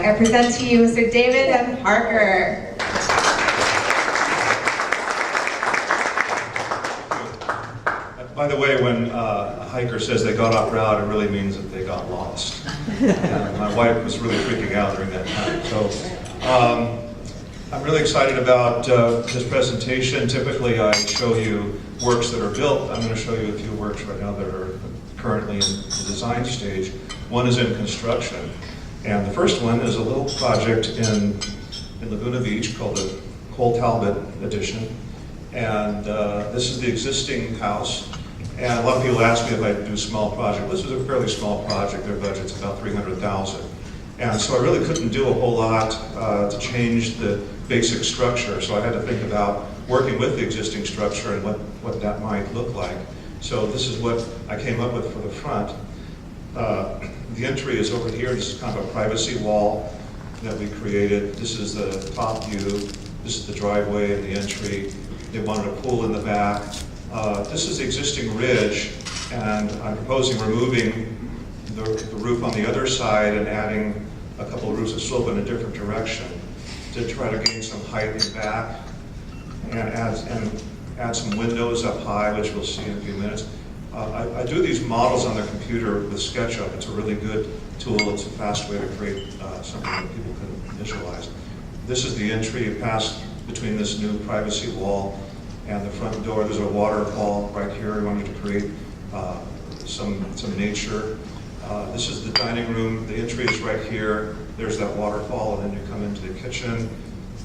I present to you Mr. David M. Parker. By the way, when a hiker says they got off route, it really means that they got lost. And my wife was really freaking out during that time. So I'm really excited about this presentation. Typically I show you works that are built. I'm going to show you a few works right now that are currently in the design stage. One is in construction. And the first one is a little project in Laguna Beach called the Cole Talbot Edition. And this is the existing house. And a lot of people ask me if I do a small project. This is a fairly small project. Their budget's about $300,000. And so I really couldn't do a whole lot to change the basic structure. So I had to think about working with the existing structure and what that might look like. So this is what I came up with for the front. The entry is over here. This is kind of a privacy wall that we created. This is the top view. This is the driveway and the entry. They wanted a pool in the back. This is the existing ridge, and I'm proposing removing the roof on the other side and adding a couple of roofs that slope in a different direction to try to gain some height in back and add some windows up high, which we'll see in a few minutes. I do these models on the computer with SketchUp. It's a really good tool. It's a fast way to create something that people can visualize. This is the entry. You pass between this new privacy wall and the front door. There's a waterfall right here. We wanted to create some nature. This is the dining room. The entry is right here. There's that waterfall, and then you come into the kitchen.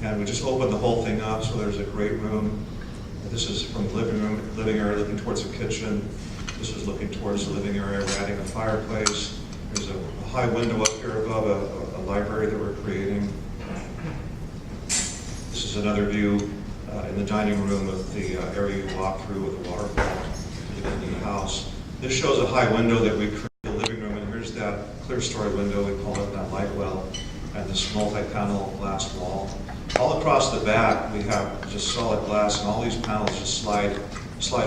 And we just opened the whole thing up, so there's a great room. This is from the living area looking towards the kitchen. This is looking towards the living area. We're adding a fireplace. There's a high window up here above a library that we're creating. This is another view in the dining room of the area you walk through with the waterfall to get into the house. This shows a high window that we created in the living room, and here's that clear story window, we call it that light well, and this multi-panel glass wall. All across the back, we have just solid glass, and all these panels just slide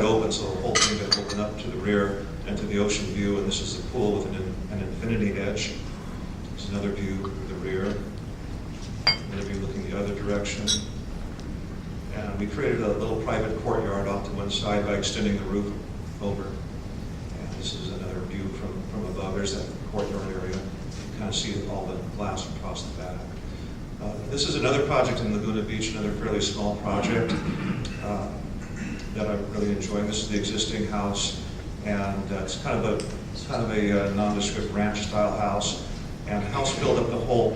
open, so the whole thing can open up to the rear and to the ocean view, and this is the pool with an infinity edge. There's another view of the rear, another view looking the other direction. And we created a little private courtyard off to one side by extending the roof over. And this is another view from above. There's that courtyard area. You kind of see all the glass across the back. This is another project in Laguna Beach, another fairly small project that I'm really enjoying. This is the existing house, and it's kind of a nondescript ranch-style house. And the house filled up the whole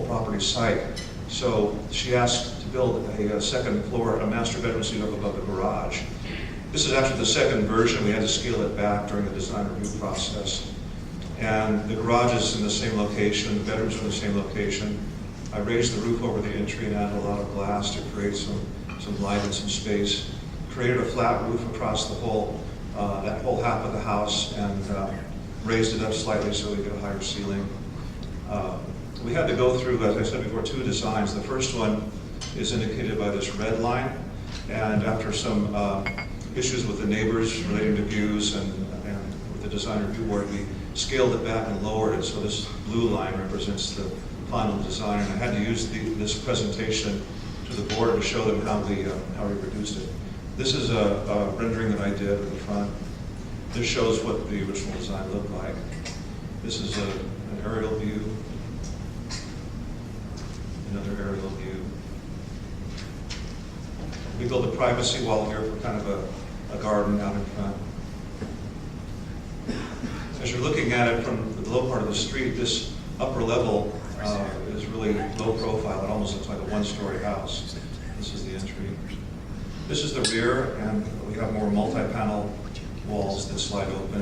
property site. So she asked to build a second floor, a master bedroom suite up above the garage. This is actually the second version. We had to scale it back during the design review process. And the garage is in the same location, the bedrooms are in the same location. I raised the roof over the entry and added a lot of glass to create some light and some space. Created a flat roof across the that whole half of the house, and raised it up slightly so we get a higher ceiling. We had to go through, as I said before, two designs. The first one is indicated by this red line, and after some issues with the neighbors relating to views and with the design review board, we scaled it back and lowered it, so this blue line represents the final design. And I had to use this presentation to the board to show them how we reduced it. This is a rendering that I did of the front. This shows what the original design looked like. This is an aerial view. Another aerial view. We built a privacy wall here for kind of a garden out in front. As you're looking at it from the low part of the street, this upper level is really low profile. It almost looks like a one-story house. This is the entry. This is the rear, and we have more multi-panel walls that slide open.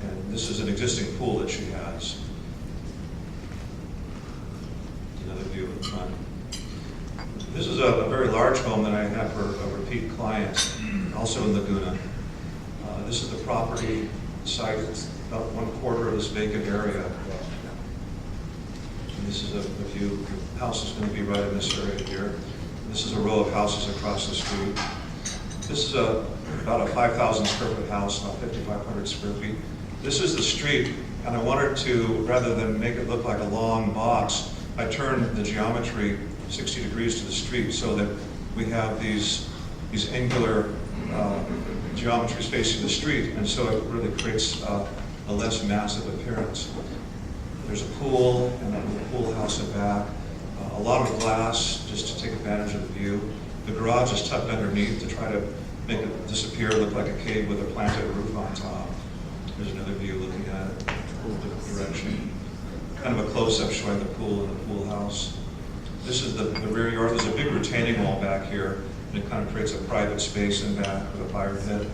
And this is an existing pool that she has. Another view of the front. This is a very large home that I have for a repeat client, also in Laguna. This is the property site. It's about 1/4 of this vacant area. And this is a view. The house is going to be right in this area here. This is a row of houses across the street. This is about a 5,000 square foot house, about 5,500 square feet. This is the street, And I wanted to, rather than make it look like a long box, I turned the geometry 60 degrees to the street so that we have these angular geometries facing the street, and so it really creates a less massive appearance. There's a pool and a pool house at back, a lot of glass just to take advantage of the view. The garage is tucked underneath to try to make it disappear, look like a cave with a planted roof on top. There's another view looking at it, a little different direction. Kind of a close-up showing the pool and the pool house. This is the rear yard. There's a big retaining wall back here, and it kind of creates a private space in back with a fire pit.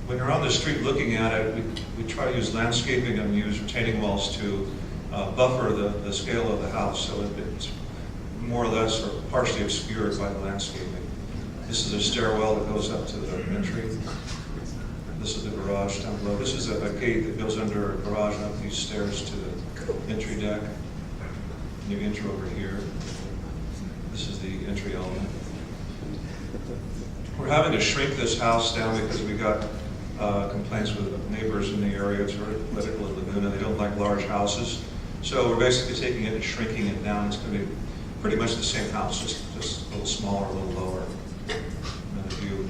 When you're on the street looking at it, we try to use landscaping and use retaining walls to buffer the scale of the house, so it's more or less or partially obscured by the landscaping. This is a stairwell that goes up to the entry. This is the garage down below. This is a gate that goes under a garage and up these stairs to the entry deck. And you enter over here. This is the entry element. We're having to shrink this house down because we got complaints with neighbors in the area. It's very political in Laguna. They don't like large houses. So we're basically taking it and shrinking it down. It's going to be pretty much the same house, just a little smaller, a little lower. Another view,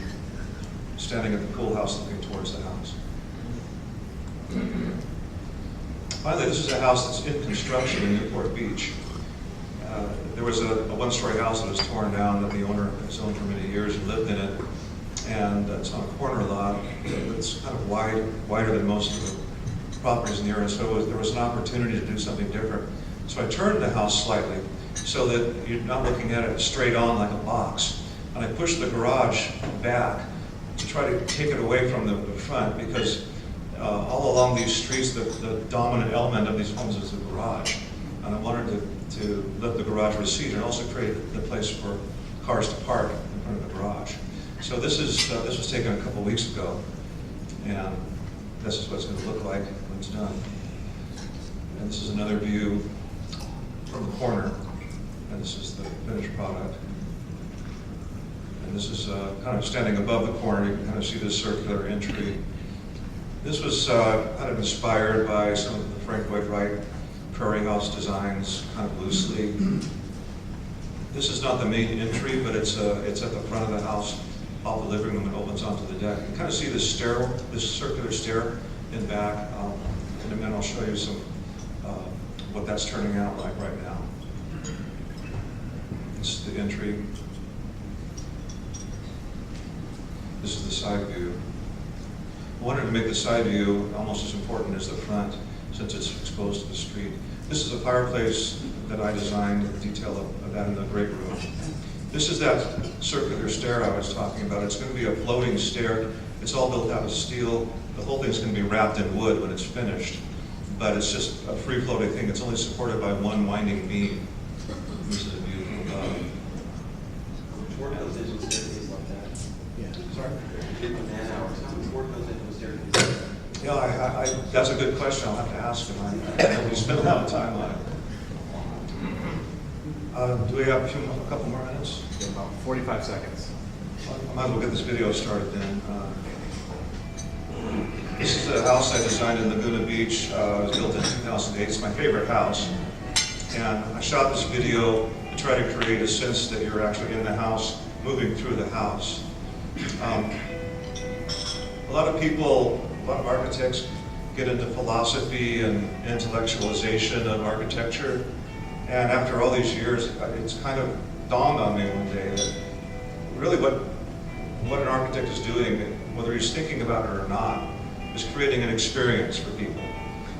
standing at the pool house looking towards the house. Finally, this is a house that's in construction in Newport Beach. There was a one-story house that was torn down that the owner has owned for many years and lived in it. And it's on a corner lot. It's kind of wider than most of the properties in the area. So there was an opportunity to do something different. So I turned the house slightly so that you're not looking at it straight on like a box. And I pushed the garage back to try to take it away from the front, because all along these streets, the dominant element of these homes is the garage. And I wanted to let the garage recede and also create the place for cars to park in front of the garage. So this was taken a couple weeks ago, and this is what it's going to look like when it's done. And this is another view from the corner, and this is the finished product. And this is kind of standing above the corner. You can kind of see this circular entry. This was kind of inspired by some of the Frank Lloyd Wright prairie house designs, kind of loosely. This is not the main entry, but it's at the front of the house, off the living room, and opens onto the deck. You can kind of see this stair, this circular stair in back. In a minute, I'll show you some what that's turning out like right now. This is the entry. This is the side view. I wanted to make the side view almost as important as the front, since it's exposed to the street. This is a fireplace that I designed, a detail of that in the great room. This is that circular stair I was talking about. It's going to be a floating stair. It's all built out of steel. The whole thing's going to be wrapped in wood when it's finished, but it's just a free-floating thing. It's only supported by one winding beam. This is a beautiful Work goes into a staircase like that. Yeah. Sorry? 50 man hours. How much work goes into a staircase? Yeah, that's a good question. I'll have to ask him. We spent a lot of time on it. Do we have a couple more minutes? Yeah, about 45 seconds. I might as well get this video started then. This is the house I designed in Laguna Beach. It was built in 2008. It's my favorite house. And I shot this video to try to create a sense that you're actually in the house, moving through the house. A lot of people, a lot of architects get into philosophy and intellectualization of architecture. And after all these years, it's kind of dawned on me one day that really what an architect is doing, whether he's thinking about it or not, is creating an experience for people.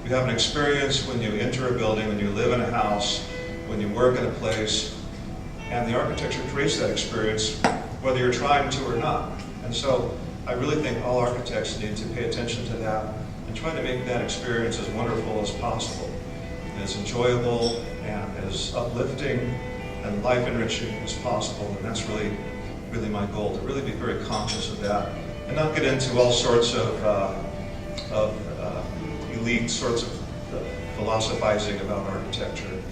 You have an experience when you enter a building, when you live in a house, when you work in a place, and the architecture creates that experience whether you're trying to or not. And so I really think all architects need to pay attention to that and try to make that experience as wonderful as possible, as enjoyable and as uplifting and life-enriching as possible. And that's really my goal, to really be very conscious of that and not get into all sorts of elite sorts of philosophizing about architecture.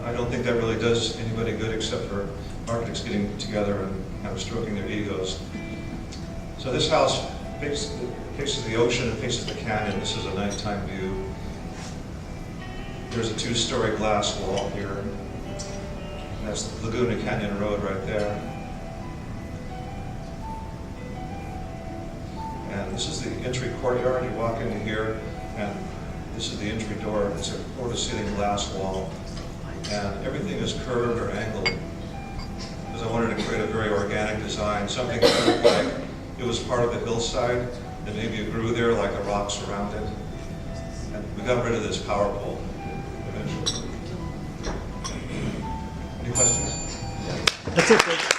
I don't think that really does anybody good except for architects getting together and kind of stroking their egos. So this house faces the ocean, it faces the canyon. This is a nighttime view. There's a two-story glass wall here. And that's Laguna Canyon Road right there. And this is the entry courtyard. You walk into here, and this is the entry door. It's a floor-to-ceiling glass wall. And everything is curved or angled, because I wanted to create a very organic design, something that looked like it was part of the hillside, and maybe it grew there like the rocks around it. And we got rid of this power pole eventually. Any questions? That's it.